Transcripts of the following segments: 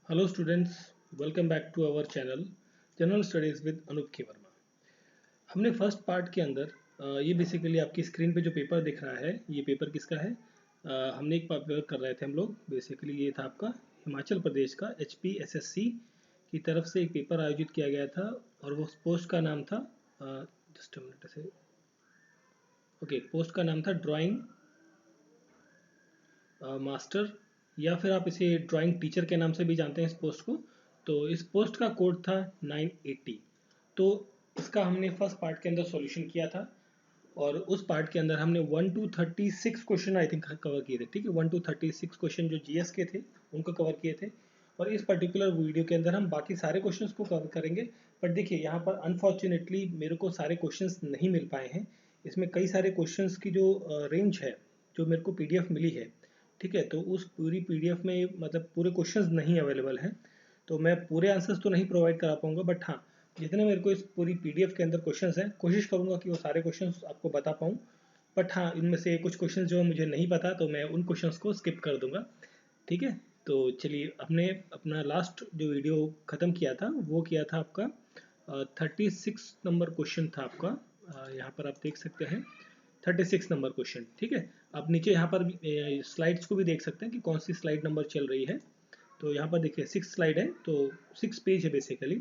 Hello students, welcome back to our channel general studies with Anoop K Verma. हमने first part के अंदर ये basically आपकी स्क्रीन पे जो पेपर दिख रहा है, ये पेपर किसका है? हमने एक पेपर कर रहे थे हम लोग। बेसिकली ये था आपका हिमाचल प्रदेश का HPSSC की तरफ से एक पेपर आयोजित किया गया था और वो पोस्ट का नाम था जस्ट मिनट से ओके पोस्ट का नाम था ड्राइंग मास्टर, या फिर आप इसे ड्राइंग टीचर के नाम से भी जानते हैं इस पोस्ट को। तो इस पोस्ट का कोड था 980। तो इसका हमने फर्स्ट पार्ट के अंदर सॉल्यूशन किया था और उस पार्ट के अंदर हमने 1 to 36 question I think cover किए थे। ठीक है, 1 to 36 क्वेश्चन जो जीएस के थे उनको कवर किए थे और इस पर्टिकुलर वीडियो के अंदर हम बाकी सारे क्वेश्चंस को कवर करेंगे। बट देखिए यहाँ पर अनफॉर्चुनेटली मेरे को सारे क्वेश्चंस नहीं मिल पाए हैं। इसमें कई सारे क्वेश्चंस की जो रेंज है, जो मेरे को पीडीएफ मिली है, ठीक है, तो उस पूरी पीडीएफ में मतलब पूरे क्वेश्चंस नहीं अवेलेबल हैं। तो मैं पूरे आंसर्स तो नहीं प्रोवाइड करा पाऊंगा, बट हाँ, जितने मेरे को इस पूरी पीडीएफ के अंदर क्वेश्चंस हैं, कोशिश करूंगा कि वो सारे क्वेश्चंस आपको बता पाऊँ। बट हाँ, इनमें से कुछ क्वेश्चंस जो मुझे नहीं पता तो मैं उन क्वेश्चंस को स्किप कर दूंगा। ठीक है, तो चलिए, हमने अपना लास्ट जो वीडियो ख़त्म किया था वो किया था आपका 36 नंबर क्वेश्चन था आपका। यहाँ पर आप देख सकते हैं 36 नंबर क्वेश्चन। ठीक है, आप नीचे यहाँ पर स्लाइड्स को भी देख सकते हैं कि कौन सी स्लाइड नंबर चल रही है। तो यहाँ पर देखिए 6 स्लाइड है, तो 6 पेज है बेसिकली।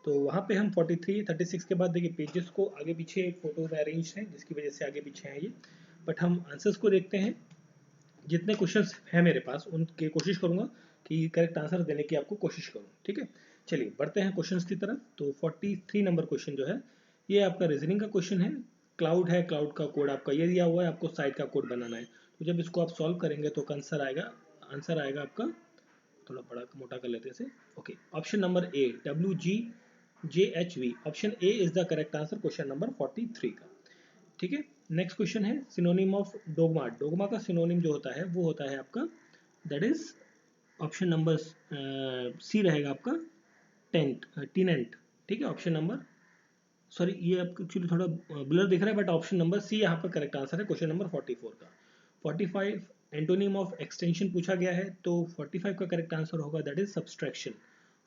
तो वहाँ पे हम 36 के बाद देखिए पेजेस को आगे पीछे फोटो में अरेंज है, जिसकी वजह से आगे पीछे है ये। बट हम आंसर्स को देखते हैं। जितने क्वेश्चंस हैं मेरे पास उनके कोशिश करूंगा कि करेक्ट आंसर देने की आपको कोशिश करूँ। ठीक है, चलिए बढ़ते हैं क्वेश्चंस की तरफ। तो 43 नंबर क्वेश्चन जो है ये आपका रीजनिंग का क्वेश्चन है। क्लाउड है, क्लाउड का कोड आपका ये दिया हुआ है, आपको साइड का कोड बनाना है। तो जब इसको आप सॉल्व करेंगे तो आंसर आएगा आपका, थोड़ा बड़ा मोटा कर लेते हैं इसे। Okay, option number A WGJHV, option A is the correct answer question number 43 का। ठीक है, नेक्स्ट क्वेश्चन है सिनोनिम ऑफ डोगमा। डोगमा का सिनोनिम जो होता है वो होता है आपका, that is option number C रहेगा आपका, टीनेंट। ठीक है, ऑप्शन नंबर, सॉरी ये आपको एक्चुअली थोड़ा ब्लर दिख रहा है, बट ऑप्शन नंबर सी यहाँ पर करेक्ट आंसर है क्वेश्चन नंबर 44 का। 45 एंटोनिम ऑफ एक्सटेंशन पूछा गया है, तो 45 का करेक्ट आंसर होगा that is subtraction.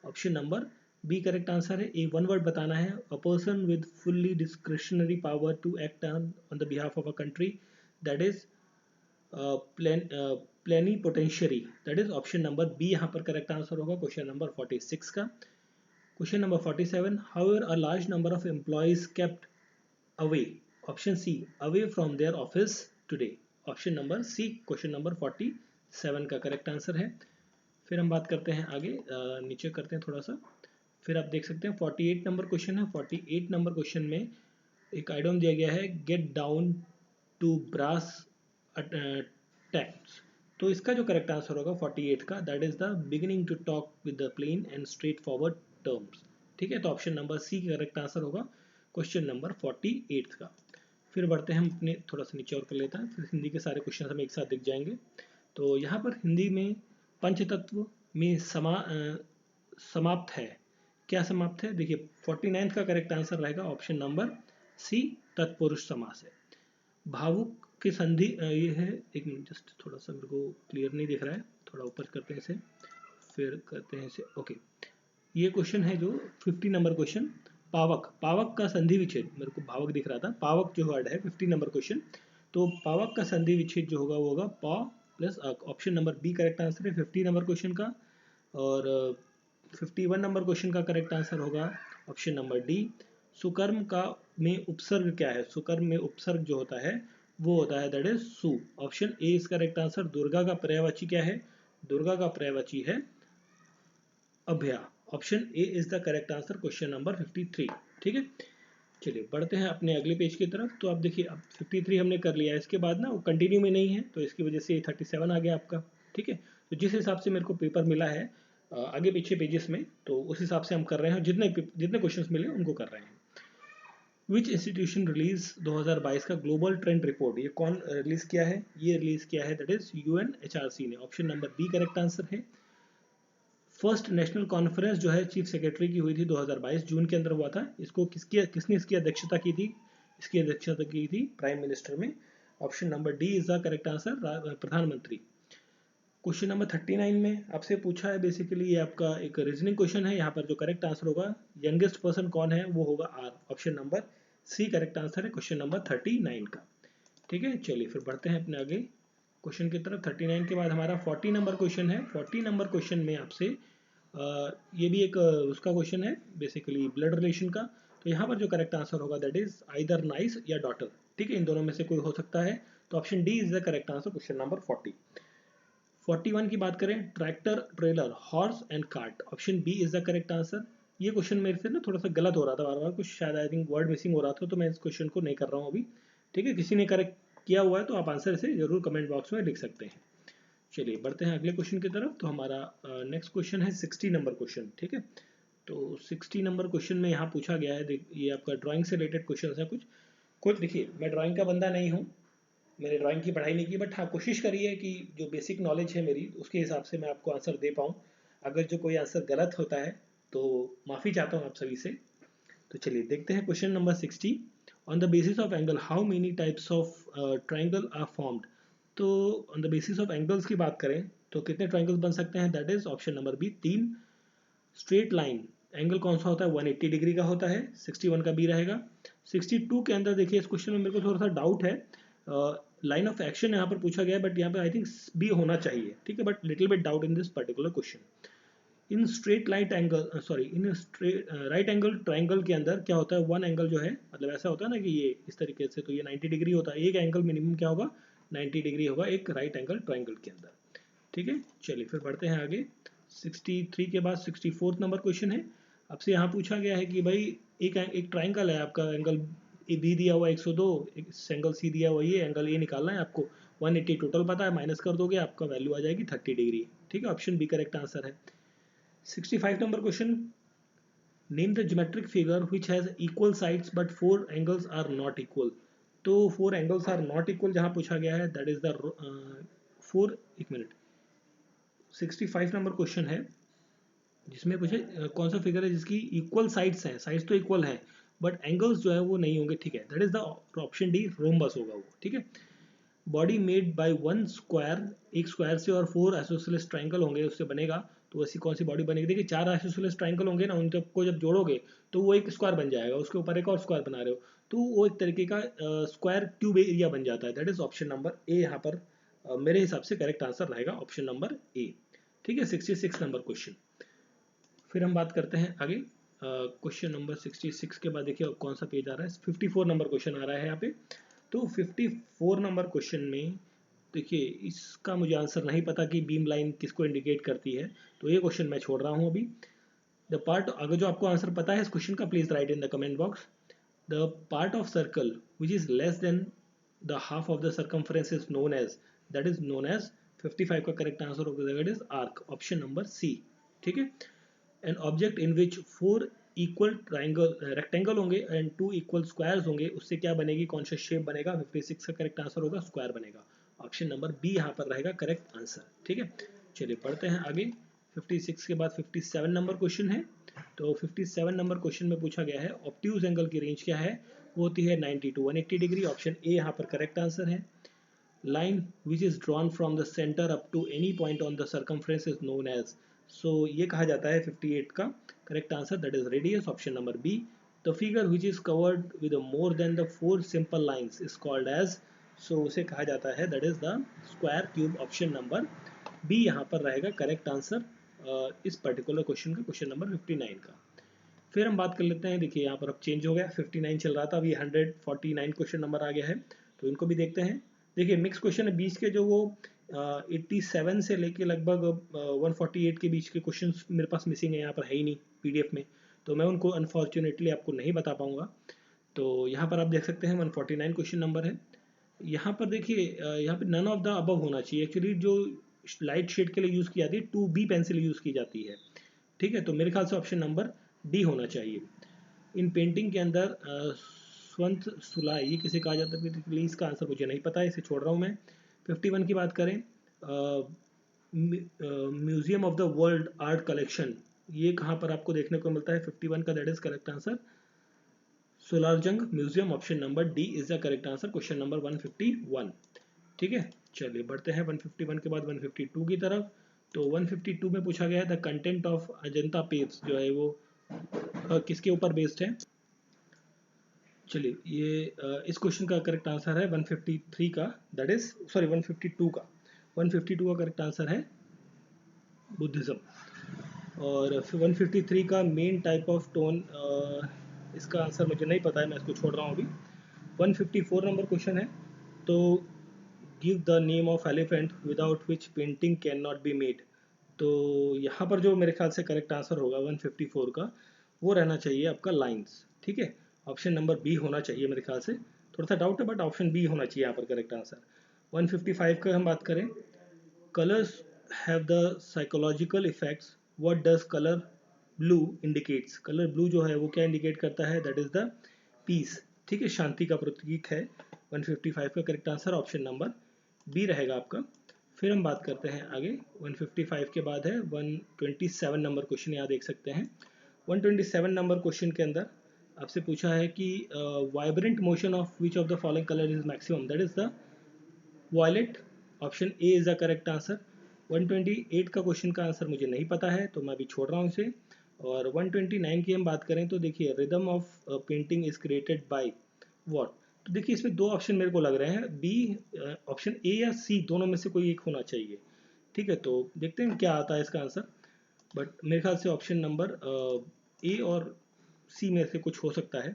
Option number B correct answer है। एक वन वर्ड बताना है, a person with fully discretionary power to act on the behalf of a country, that is plenipotentiary, that is option number B यहाँ पर correct answer होगा question number 46 का। Question number 47, however a large number of employees kept away, option C away from their office today, option number C question number 47 का correct answer है। फिर हम बात करते हैं आगे, नीचे करते हैं थोड़ा सा। फिर आप देख सकते हैं 48 नंबर क्वेश्चन है। 48 नंबर क्वेश्चन में एक आइटम दिया गया है, get down to brass tacks. तो इसका जो करेक्ट आंसर होगा 48 का, that is the beginning to talk with the plain and straightforward terms. ठीक है, तो option number C correct answer होगा क्वेश्चन नंबर 48 का। फिर बढ़ते हैं हम अपने थोड़ा सा नीचे और कर लेते हैं, फिर हिंदी के सारे क्वेश्चन हमें एक साथ दिख जाएंगे। तो यहाँ पर हिंदी में पंचतत्व में समाप्त है, क्या समाप्त है? देखिए 49 का करेक्ट आंसर रहेगा ऑप्शन नंबर सी, तत्पुरुष समास है। भावुक की संधि ये है, एक मिनट जस्ट थोड़ा सा मेरे को क्लियर नहीं दिख रहा है, थोड़ा ऊपर करते हैं इसे, फिर करते हैं इसे। ओके, ये क्वेश्चन है जो 50 नंबर क्वेश्चन, पावक, पावक का संधि विच्छेद, मेरे को भावक दिख रहा था, पावक जो वर्ड है 50 नंबर क्वेश्चन। तो पावक का संधि विच्छेद जो होगा वो होगा पा प्लस अक, option number B correct answer है 50 नंबर क्वेश्चन का। और 51 नंबर क्वेश्चन का करेक्ट आंसर होगा ऑप्शन नंबर डी। सुकर्म का में उपसर्ग क्या है? सुकर्म में उपसर्ग जो होता है वो होता है दैट इज सु, option A is correct answer. Durga का पर्यायवाची क्या है? दुर्गा का पर्यायवाची है Abhaya, option A is the correct answer question number 53। ठीक है, चलिए बढ़ते हैं अपने अगले पेज की तरफ। तो आप देखिए अब 53 हमने कर लिया है, इसके बाद ना वो कंटिन्यू में नहीं है तो इसकी वजह से 37 आ गया आपका। ठीक है, तो जिस हिसाब से मेरे को पेपर मिला है आगे पीछे पेजेस में, तो उस हिसाब से हम कर रहे हैं, जितने जितने क्वेश्चंस मिले उनको कर रहे हैं। विच इंस्टीट्यूशन रिलीज 2022 का ग्लोबल ट्रेंड रिपोर्ट, ये कौन रिलीज किया है? ये रिलीज किया है दैट इज UNHRC ने, option number B correct answer है। फर्स्ट नेशनल कॉन्फ्रेंस जो है चीफ सेक्रेटरी की हुई थी 2022 जून के अंदर हुआ था, इसको किसने इसकी अध्यक्षता की थी? इसकी अध्यक्षता की थी प्राइम मिनिस्टर में, option number D is the correct answer, प्रधानमंत्री। क्वेश्चन नंबर 39 में आपसे पूछा है, बेसिकली ये आपका एक रीजनिंग क्वेश्चन है। यहाँ पर जो करेक्ट आंसर होगा, यंगेस्ट पर्सन कौन है, वो होगा R. Option number C correct answer है क्वेश्चन नंबर 39 का। ठीक है, चलिए फिर बढ़ते हैं अपने आगे क्वेश्चन की तरफ। 39 के बाद हमारा 40 नंबर क्वेश्चन है। 40 नंबर क्वेश्चन में आपसे ये भी एक उसका क्वेश्चन है, बेसिकली ब्लड रिलेशन का। तो यहाँ पर जो करेक्ट आंसर होगा दैट इज आइदर नाइस या डॉटर। ठीक है, इन दोनों में से कोई हो सकता है। तो option D is the correct answer question number 40। 41 की बात करें, tractor, trailer, horse and cart, option B is the correct answer. ये क्वेश्चन मेरे से ना थोड़ा सा गलत हो रहा था, बार बार कुछ शायद आई थिंक वर्ड मिसिंग हो रहा था, तो मैं इस क्वेश्चन को नहीं कर रहा हूँ अभी। ठीक है, किसी ने करेक्ट किया हुआ है तो आप आंसर से जरूर कमेंट बॉक्स में लिख सकते हैं। चलिए बढ़ते हैं अगले क्वेश्चन की तरफ। तो हमारा नेक्स्ट क्वेश्चन है 60 नंबर क्वेश्चन। ठीक है, तो 60 नंबर क्वेश्चन में यहाँ पूछा गया है, ये आपका ड्राइंग से रिलेटेड क्वेश्चन है कुछ कुछ। देखिए, मैं ड्राइंग का बंदा नहीं हूँ, मैंने ड्राइंग की पढ़ाई नहीं की, बट हाँ कोशिश करिए कि जो बेसिक नॉलेज है मेरी उसके हिसाब से मैं आपको आंसर दे पाऊँ। अगर जो कोई आंसर गलत होता है तो माफ़ी चाहता हूँ आप सभी से। तो चलिए देखते हैं question number 60। On the basis of angle how many types of triangle are formed. तो on the basis of angles की बात करें तो कितने ट्राइंगल्स बन सकते हैं, that is option number B 3। Straight line angle कौन सा होता है, 180 डिग्री का होता है, 61 का बी रहेगा। 62 के अंदर देखिए, इस क्वेश्चन में मेरे को थोड़ा सा डाउट है, लाइन ऑफ एक्शन यहाँ पर पूछा गया है, बट यहाँ पे आई थिंक बी होना चाहिए। ठीक है, but little bit doubt in this particular question. In straight light angle sorry in straight right angle triangle के अंदर क्या होता है, वन एंगल जो है, मतलब ऐसा होता है ना कि ये इस तरीके से, तो ये 90 डिग्री होता है। एक एंगल मिनिमम क्या होगा, 90 डिग्री होगा एक राइट एंगल ट्राइंगल के अंदर। ठीक है, चलिए फिर बढ़ते हैं आगे। 63 के बाद 64 नंबर क्वेश्चन है। आपसे यहाँ पूछा गया है कि भाई एक ट्राइंगल है, आपका एंगल बी दिया हुआ 102, एक एंगल सी दिया हुआ, ये एंगल ये निकालना है आपको। 180 टोटल पता है, माइनस कर दोगे आपका वैल्यू आ जाएगी 30 डिग्री। ठीक है, ऑप्शन बी करेक्ट आंसर है। 65 number question, name the geometric figure which has equal sides but 4 angles are not equal. तो 4 एंगल्स आर नॉट इक्वल जहाँ पूछा गया है, दैट इज द 4, एक मिनट, 65 नंबर क्वेश्चन है जिसमें पूछे कौन सा फिगर है जिसकी इक्वल साइड्स हैं, साइड्स तो इक्वल हैं बट एंगल्स जो है वो नहीं होंगे। ठीक है, that is the option D, rhombus होगा वो। ठीक है, body made by one square, एक स्क्वायर से और 4 आइसोसेलेस ट्राइंगल होंगे उससे बनेगा। तो ऐसी कौन सी बॉडी बनेगी, देखिए 4 आइसोसेलेस ट्राइंगल होंगे ना, उनको जब जोड़ोगे तो वो एक स्क्वायर बन जाएगा, उसके ऊपर एक और स्क्वायर बना रहे हो तो वो एक तरीके का स्क्वायर क्यूब एरिया बन जाता है। That is option number A यहाँ पर मेरे हिसाब से करेक्ट आंसर रहेगा ऑप्शन नंबर ए। ठीक है, 66 नंबर क्वेश्चन। फिर हम बात करते हैं आगे क्वेश्चन नंबर 66 के बाद देखिए कौन सा पेज आ रहा है, 54 नंबर क्वेश्चन आ रहा है यहाँ पे। तो 54 नंबर क्वेश्चन में देखिए, इसका मुझे आंसर नहीं पता कि बीम लाइन किसको इंडिकेट करती है, तो ये क्वेश्चन मैं छोड़ रहा हूँ अभी। द पार्ट, अगर जो आपको आंसर पता है इस क्वेश्चन का please write in the comment box. The part of circle which is less than the half of the circumference is known as, that is known as, 55 का करेक्ट आंसर होगा that is arc, option number C. ठीक है, an object in which 4 equal triangle rectangle होंगे and 2 equal squares होंगे, उससे क्या बनेगी, कौन सा शेप बनेगा, 56 का करेक्ट आंसर होगा स्क्वायर बनेगा। ऑप्शन नंबर बी यहाँ पर रहेगा करेक्ट आंसर। ठीक है, चलिए पढ़ते हैं आगे। 56 के बाद 57 नंबर क्वेश्चन है। तो 57 नंबर क्वेश्चन में पूछा गया है ऑब्ट्यूज एंगल की रेंज क्या है, वो होती है 90 टू 180 डिग्री। ऑप्शन ए यहाँ पर करेक्ट आंसर है। Line which is drawn from the centre up to any point on the circumference is known as, so ये कहा जाता है 58 का correct answer, that is radius, option number B. The figure which is covered with more than the 4 simple lines is called as, so उसे कहा जाता है that is the square cube, option number B यहाँ पर रहेगा correct answer इस particular question का, question number 59 का। फिर हम बात कर लेते हैं, देखिए यहाँ पर अब चेंज हो गया, 59 चल रहा था, अभी 149 क्वेश्चन नंबर आ गया है, तो इनको भी देखते हैं। देखिए मिक्स क्वेश्चन है, बीच के जो वो 87 से लेके लगभग 148 के बीच के क्वेश्चन मेरे पास मिसिंग है, यहाँ पर है ही नहीं पीडीएफ में, तो मैं उनको अनफॉर्चुनेटली आपको नहीं बता पाऊंगा। तो यहाँ पर आप देख सकते हैं 149 क्वेश्चन नंबर है। यहाँ पर देखिए यहाँ पर नन ऑफ द अबव होना चाहिए, एक्चुअली जो लाइट शेड के लिए यूज़ की जाती है 2B पेंसिल यूज़ की जाती है। ठीक है, तो मेरे ख्याल से ऑप्शन नंबर डी होना चाहिए। इन पेंटिंग के अंदर स्वंत सुलाई ये किसे कहा जाता है, इसका आंसर मुझे नहीं पता है, इसे छोड़ रहा हूँ मैं। 51 की बात करें, museum of the world art collection, ये कहाँ पर आपको देखने को मिलता है, 51 का that is correct answer Salar Jung museum, option number D is the correct answer, question number 151। ठीक है, चलिए बढ़ते हैं 151 के बाद 152 की तरफ। तो 152 में पूछा गया है the content of Ajanta Pep's जो है वो किसके ऊपर बेस्ड है। चलिए ये इस क्वेश्चन का करेक्ट आंसर है 153 का, दैट इज सॉरी 152 का। 152 का करेक्ट आंसर है बुद्धिज्म। और फिर 153 का मेन टाइप ऑफ टोन, इसका आंसर मुझे नहीं पता है, मैं इसको छोड़ रहा हूँ अभी। 154 नंबर क्वेश्चन है, तो give the name of elephant without which painting can not be made. तो यहाँ पर जो मेरे ख्याल से करेक्ट आंसर होगा 154 का, वो रहना चाहिए आपका लाइन्स। ठीक है, ऑप्शन नंबर बी होना चाहिए मेरे ख्याल से, थोड़ा सा डाउट है बट ऑप्शन बी होना चाहिए यहाँ पर करेक्ट आंसर। 155 का हम बात करें, colours have the psychological effects, what does colour blue indicates. Colour blue जो है वो क्या इंडिकेट करता है, दैट इज द पीस। ठीक है, शांति का प्रतीक है। 155 का correct answer option number B रहेगा आपका। फिर हम बात करते हैं आगे, 155 के बाद है 127 नंबर क्वेश्चन, यहाँ देख सकते हैं। 127 नंबर क्वेश्चन के अंदर आपसे पूछा है कि vibrant motion of which of the following colour is maximum, that is the violet. Option A is the correct answer. 128 का क्वेश्चन का आंसर मुझे नहीं पता है तो मैं अभी छोड़ रहा हूँ इसे। और 129 की हम बात करें तो देखिए rhythm of painting is created by what. तो देखिए इसमें दो ऑप्शन मेरे को लग रहे हैं, बी ऑप्शन ए या सी, दोनों में से कोई एक होना चाहिए। ठीक है, तो देखते हैं क्या आता है इसका आंसर, बट मेरे ख्याल से ऑप्शन नंबर ए और सी में से कुछ हो सकता है।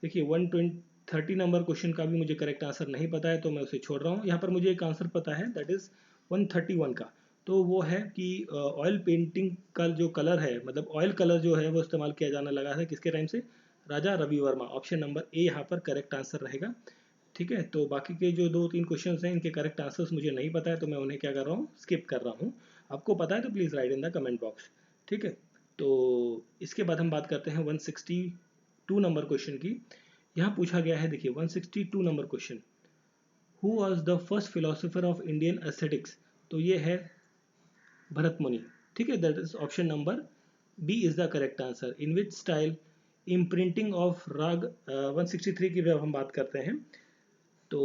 देखिए 130 नंबर क्वेश्चन का भी मुझे करेक्ट आंसर नहीं पता है तो मैं उसे छोड़ रहा हूँ। यहाँ पर मुझे एक आंसर पता है, दैट इज 131 का। तो वो है कि ऑयल पेंटिंग का जो कलर है, मतलब ऑयल कलर जो है वो इस्तेमाल किया जाने लगा है किसके टाइम से, Raja Ravi Varma. Option number A यहाँ पर करेक्ट आंसर रहेगा। ठीक है, तो बाकी के जो दो तीन क्वेश्चन हैं इनके करेक्ट आंसर्स मुझे नहीं पता है तो मैं उन्हें क्या कर रहा हूँ, स्किप कर रहा हूँ। आपको पता है तो please write in the comment box. ठीक है, तो इसके बाद हम बात करते हैं 162 नंबर क्वेश्चन की। यहाँ पूछा गया है, देखिए 162 number question, who was the first philosopher of Indian aesthetics. तो ये है भरत मुनि। ठीक है, that is option number B is the correct answer. In which style imprinting of raga, 163 की जब हम बात करते हैं तो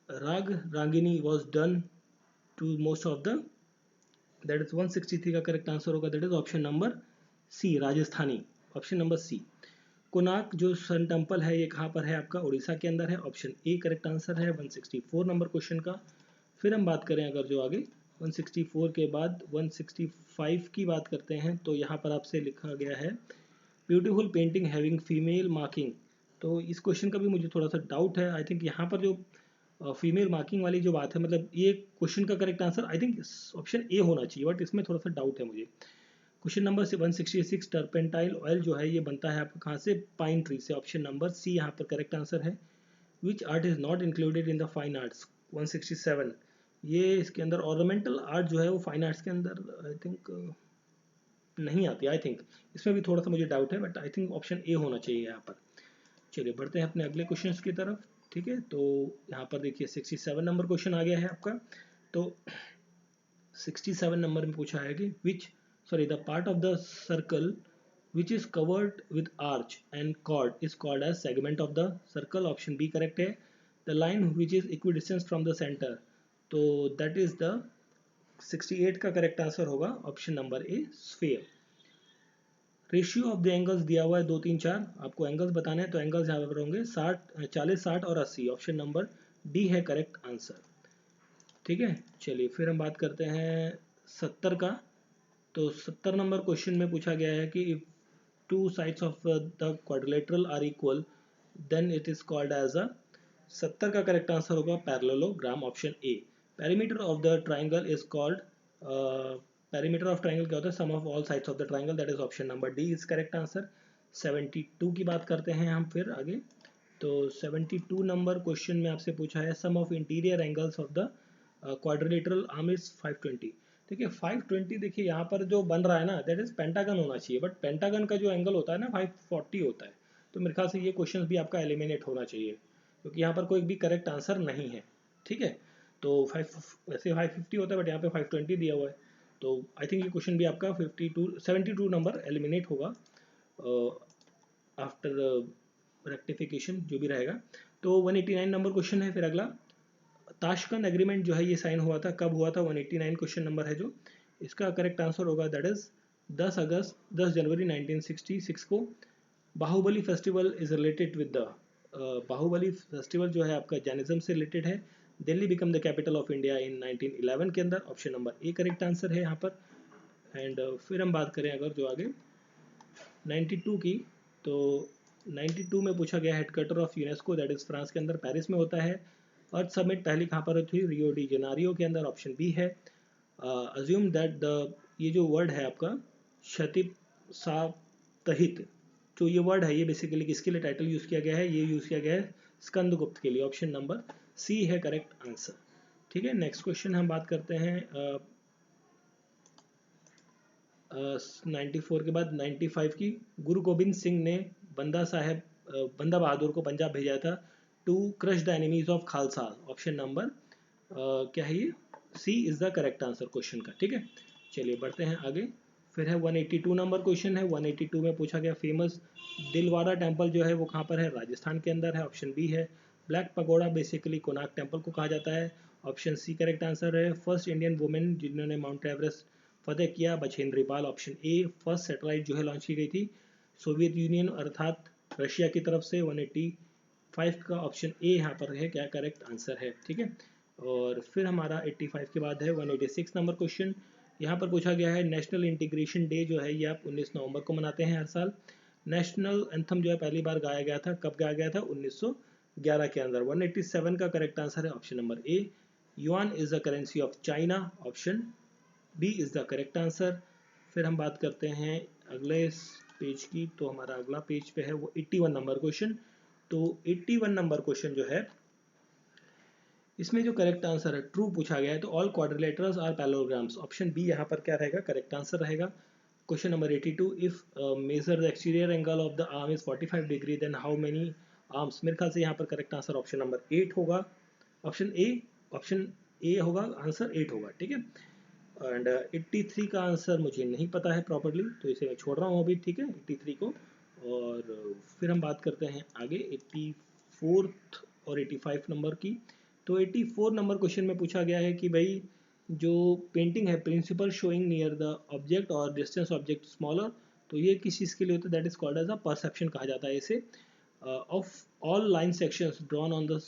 raga ragini was done to most of the, that is 163 का करेक्ट आंसर होगा, that is option number C, Rajasthani. Option number C. Konark जो सन टेम्पल है ये कहाँ पर है आपका, उड़ीसा के अंदर है। ऑप्शन ए करेक्ट आंसर है 164 नंबर क्वेश्चन का। फिर हम बात करें अगर जो आगे 164 के बाद 165 की बात करते हैं तो यहाँ पर आपसे लिखा गया है beautiful painting having female marking. तो इस क्वेश्चन का भी मुझे थोड़ा सा डाउट है। आई थिंक यहाँ पर जो फीमेल मार्किंग वाली जो बात है, मतलब ये क्वेश्चन का correct answer I think option A होना चाहिए, बट इसमें थोड़ा सा डाउट है मुझे। क्वेश्चन नंबर 166, टर्पेंटाइल ऑयल जो है ये बनता है आपका कहाँ से, पाइन ट्री से। ऑप्शन नंबर सी यहाँ पर करेक्ट आंसर है। विच art is not included in the fine arts, 167, ये इसके अंदर ऑर्नामेंटल आर्ट जो है वो फाइन आर्ट्स के अंदर आई थिंक नहीं आती। आई थिंक इसमें भी थोड़ा सा मुझे डाउट है, but I think option A होना चाहिए यहाँ पर। चलिए बढ़ते हैं अपने अगले क्वेश्चन की तरफ। ठीक है, तो यहाँ पर देखिए 67 नंबर क्वेश्चन आ गया है आपका। तो 67 नंबर में पूछा है कि which sorry the part of the circle which is covered with arch and chord is called as segment of the circle। Option B correct है। the line which is equidistant from the center, तो that is the 68 का correct answer होगा option number A, sphere. Ratio of the angles दिया हुआ है 2 3 4, आपको angles बताने हैं तो एंगल्स यहाँ पर होंगे 60 40 60 और 80। ऑप्शन नंबर डी है करेक्ट आंसर। ठीक है, चलिए फिर हम बात करते हैं 70 का। तो 70 नंबर क्वेश्चन में पूछा गया है कि if two sides of the quadrilateral are equal then it is called as a, 70 का करेक्ट आंसर होगा parallelogram. Option A. Perimeter of the triangle is called, perimeter of triangle क्या होता है, sum of all sides of the triangle, that is option number D is correct answer. 72 की बात करते हैं हम फिर आगे। तो 72 नंबर क्वेश्चन में आपसे पूछा है sum of interior angles of the quadrilateral arm is 520। देखिए 520, देखिए यहाँ पर जो बन रहा है ना दैट इज पेंटागन होना चाहिए, बट पेंटागन का जो एंगल होता है ना 540 होता है। तो मेरे ख्याल से ये क्वेश्चन भी आपका एलिमिनेट होना चाहिए क्योंकि यहाँ पर कोई भी करेक्ट आंसर नहीं है। ठीक है, तो 5 वैसे 550 होता है बट यहाँ पे 520 दिया हुआ है, तो आई थिंक ये क्वेश्चन भी आपका 72 नंबर एलिमिनेट होगा आफ्टर रेक्टिफिकेशन जो भी रहेगा। तो 189 नंबर क्वेश्चन है फिर अगला, ताशकंद एग्रीमेंट जो है ये साइन हुआ था, कब हुआ था? 189 क्वेश्चन नंबर है जो इसका करेक्ट आंसर होगा, दैट इज 10 जनवरी 1966 को। Bahubali festival is related with the, Bahubali festival जो है आपका जैनिज्म से रिलेटेड है। Delhi become the capital of India in 1911 के अंदर, option number A correct answer है यहाँ पर। एंड फिर हम बात करें अगर जो आगे 92 की, तो 92 में पूछा गया headquarter of UNESCO, that is France के अंदर पेरिस में होता है। अर्थ समिट पहली कहाँ पर हुई थी? रियो डी जेनेरियो के अंदर, ऑप्शन बी है। अज्यूम दैट द, ये जो वर्ड है आपका क्षतिप सातहित, जो ये वर्ड है ये बेसिकली किसके लिए टाइटल यूज किया गया है? ये यूज किया गया है स्कंदगुप्त के लिए, ऑप्शन नंबर सी है करेक्ट आंसर। ठीक है, नेक्स्ट क्वेश्चन हम बात करते हैं 94 के बाद 95 की। गुरु गोबिंद सिंह ने बंदा बहादुर को पंजाब भेजा था to crush the enemies of Khalsa, option number क्या है ये? C is the correct answer question का। ठीक है, चलिए बढ़ते हैं आगे। फिर है 182 नंबर क्वेश्चन है। 182 में पूछा गया फेमस दिलवाड़ा टेम्पल जो है वो कहाँ पर है? राजस्थान के अंदर है, ऑप्शन बी है। Black pagoda basically Konark temple को कहा जाता है, ऑप्शन सी करेक्ट आंसर है। फर्स्ट इंडियन वुमेन जिन्होंने माउंट एवरेस्ट फतेह किया, Bachendri Pal, option A. First satellite जो है लॉन्च की गई थी सोवियत यूनियन अर्थात रशिया की तरफ से, 185 का ऑप्शन ए यहाँ पर है क्या करेक्ट आंसर है। ठीक है, और फिर हमारा 85 के बाद है 186 नंबर क्वेश्चन। यहाँ पर पूछा गया है नेशनल इंटीग्रेशन डे जो है ये आप 19 नवंबर को मनाते हैं हर साल। नेशनल एंथम जो है पहली बार गाया गया था, कब गाया गया था? 1911 के अंदर। 187 का करेक्ट आंसर है option number A. Yuan is the currency of China, option B is the correct answer. फिर हम बात करते हैं अगले पेज की, तो हमारा अगला पेज पे है वो 81 नंबर क्वेश्चन। तो 81 नंबर क्वेश्चन जो है इसमें जो करेक्ट आंसर है ट्रू पूछा गया है, तो all quadrilaterals are parallelograms, option B यहाँ पर क्या रहेगा? करेक्ट आंसर रहेगा। Question number 82, if measure the exterior angle of the arm is 45 degree then how many arms, मेरे ख्याल से यहाँ पर करेक्ट आंसर ऑप्शन नंबर 8 होगा, ऑप्शन ए होगा, आंसर 8 होगा। ठीक है, एंड 83 का आंसर मुझे नहीं पता है प्रॉपरली, तो इसे मैं छोड़ रहा हूँ अभी। ठीक है, 83 को। और फिर हम बात करते हैं आगे 84 और 85 नंबर की। तो 84 नंबर क्वेश्चन में पूछा गया है कि भाई जो पेंटिंग है principle showing near the object और डिस्टेंस ऑब्जेक्ट स्मॉलर, तो ये किस चीज़ के लिए होता है? That is called as a perception कहा जाता है इसे। Of all line sections drawn on the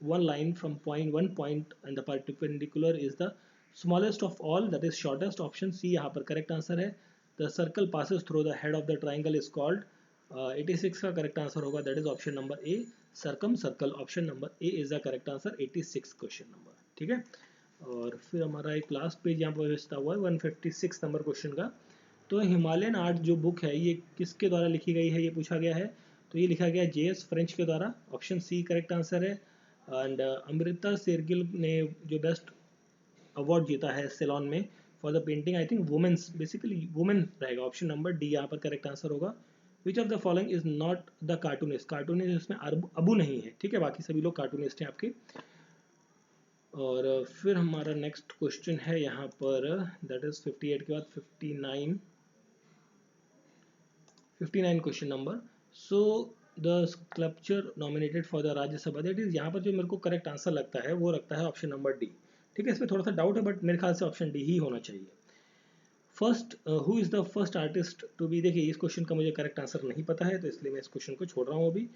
one line from one point and the perpendicular is the smallest of all, that is shortest, option C यहाँ पर correct answer है। the circle passes through the head of the triangle is called 86 का correct answer होगा, that is option number A circum circle, option number A is the correct answer 86 question number. ठीक है, और फिर हमारा एक last page यहाँ पर बचता हुआ है 156 नंबर क्वेश्चन का। तो हिमालयन आर्ट जो बुक है ये किसके द्वारा लिखी गई है ये पूछा गया है, तो ये लिखा गया जेएस फ्रेंच के द्वारा, ऑप्शन सी करेक्ट आंसर है। एंड अमृता शेरगिल ने जो बेस्ट अवार्ड जीता है सेलॉन में for the painting, I think women's, basically women रहेगा, ऑप्शन नंबर डी यहाँ पर करेक्ट आंसर होगा। Which of the following is not the cartoonist, cartoonist इसमें अबू नहीं है। ठीक है, बाकी सभी लोग कार्टूनिस्ट हैं आपके। और फिर हमारा नेक्स्ट क्वेश्चन है यहाँ पर, दैट इज 58 के बाद 59 question number. So the sculpture nominated for the Rajya Sabha, that is यहाँ पर जो मेरे को करेक्ट आंसर लगता है वो रखता है ऑप्शन नंबर डी। ठीक है, इसमें थोड़ा सा डाउट है बट मेरे ख्याल से ऑप्शन डी ही होना चाहिए। First who is the first artist to be, देखिए इस क्वेश्चन का मुझे करेक्ट आंसर नहीं पता है तो इसलिए मैं इस क्वेश्चन को छोड़ रहा हूँ अभी।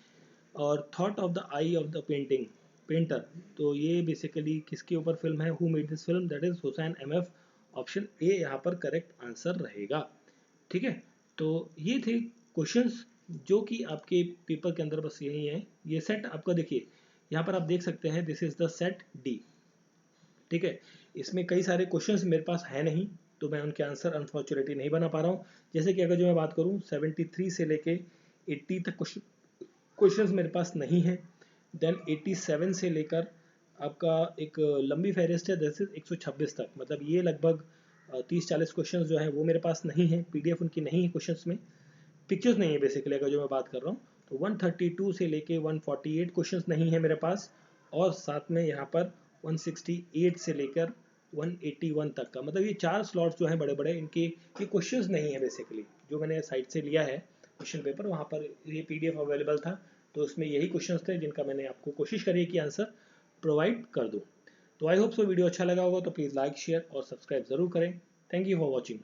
और thought of the I of the painting painter, तो ये बेसिकली किसके ऊपर फिल्म है? Who made this film, that is Hussain MF, option A यहाँ पर करेक्ट आंसर रहेगा। ठीक है, तो ये थे क्वेश्चंस जो कि आपके पेपर के अंदर बस यही है। ये सेट आपका देखिए यहाँ पर आप देख सकते हैं, this is the set D. ठीक है, इसमें कई सारे क्वेश्चंस मेरे पास है नहीं तो मैं उनके आंसर अनफॉर्चुनेटली नहीं बना पा रहा हूँ। जैसे कि अगर जो मैं बात करूँ 73 से लेके 80 तक क्वेश्चंस मेरे पास नहीं है। देन 87 से लेकर आपका एक लंबी फहरिस्त है जैसे 126 तक, मतलब ये लगभग 30-40 क्वेश्चंस जो है वो मेरे पास नहीं है, पीडीएफ उनकी नहीं है, क्वेश्चंस में पिक्चर्स नहीं है बेसिकली अगर जो मैं बात कर रहा हूँ। तो 132 से लेके 148 क्वेश्चंस नहीं है मेरे पास, और साथ में यहाँ पर 168 से लेकर 181 तक का, मतलब ये 4 स्लॉट्स जो हैं बड़े बड़े, इनके ये क्वेश्चंस नहीं है बेसिकली। जो मैंने साइट से लिया है क्वेश्चन पेपर, वहाँ पर ये पीडीएफ अवेलेबल था, तो उसमें यही क्वेश्चंस थे जिनका मैंने आपको कोशिश करी कि आंसर प्रोवाइड कर दूँ। तो आई होप सो वीडियो अच्छा लगा होगा तो प्लीज़ लाइक शेयर और सब्सक्राइब ज़रूर करें। Thank you for watching.